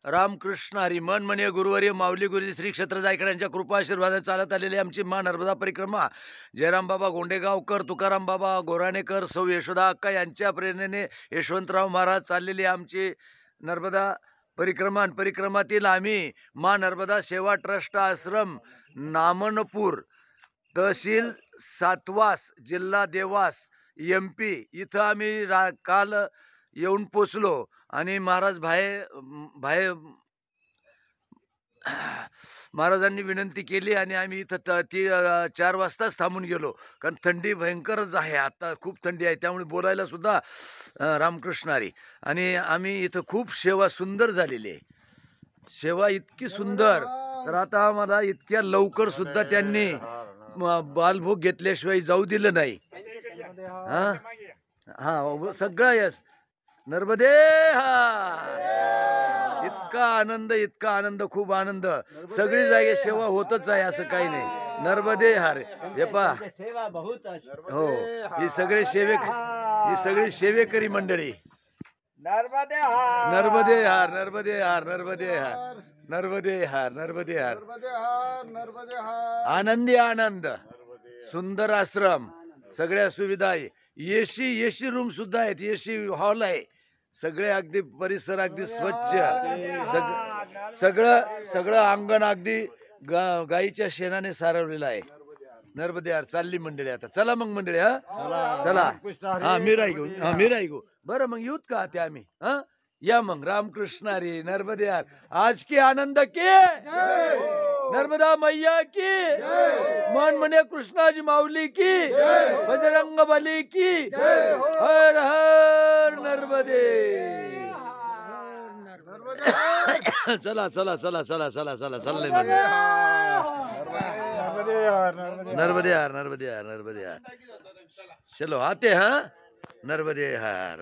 रामकृष्ण हरी मन म्हणे गुरुवर्य माऊली गुरुजी श्री क्षेत्र जायकड्यांच्या कृपा आशीर्वादाने चालत आलेली आमची मा नर्मदा परिक्रमा जयराम बाबा गोंडेगावकर, तुकाराम बाबा गोराणेकर, सौ यशोदा अक्का यांच्या प्रेरणेने यशवंतराव महाराज चाललेली आमची नर्मदा परिक्रमा. परिक्रमातील आम्ही मा नर्मदा सेवा ट्रस्ट आश्रम नामनपूर तहसील सातवास जिल्हा देवास MP इथं आम्ही काल येऊन पोचलो आणि महाराज महाराजांनी विनंती केली आणि आम्ही इथं 4 वाजताच थांबून गेलो, कारण थंडी भयंकरच आहे. आता खूप थंडी आहे, त्यामुळे बोलायला सुद्धा रामकृष्ण हरी. आणि आम्ही इथं खूप सेवा सुंदर झालेली आहे, सेवा इतकी सुंदर. तर आता आम्हाला इतक्या लवकर सुद्धा त्यांनी बालभोग घेतल्याशिवाय जाऊ दिलं नाही. हा हा सगळं यस नर्मदे हा. इतका आनंद खूप आनंद. सगळी जागे सेवा होतच आहे, असं काही नाही. नर्मदे हार हे पहा. हो, ही सगळी सेवेकरी मंडळी. नर्मदे हार नर्मदे हार नर्मदे हार नर्मदे हार नर्मदे हार. आनंदी आनंद, सुंदर आश्रम, सगळ्या सुविधा आहे. एसी रूम सुद्धा आहेत, एसी हॉल आहे. सगळे अगदी परिसर अगदी स्वच्छ, सगळं अंगण अगदी गाईच्या शेणाने सारवलेलं आहे. नर्मदे यार चालली मंडळी. आता चला मग मंडळी, हा चला. हा मीराई घेऊ बरं मग येऊत का ते आम्ही. हा या मग. रामकृष्ण हरी. नर्मदे यार. आज की आनंद की नर्मदा मैया की मन म्हणे कृष्णाजी माऊली की बजरंग बली की हर हर नर्मदे. चला चला चला चला चला चला चालले नर्मदे यार. चलो आते. हाँ नर्मदे यार.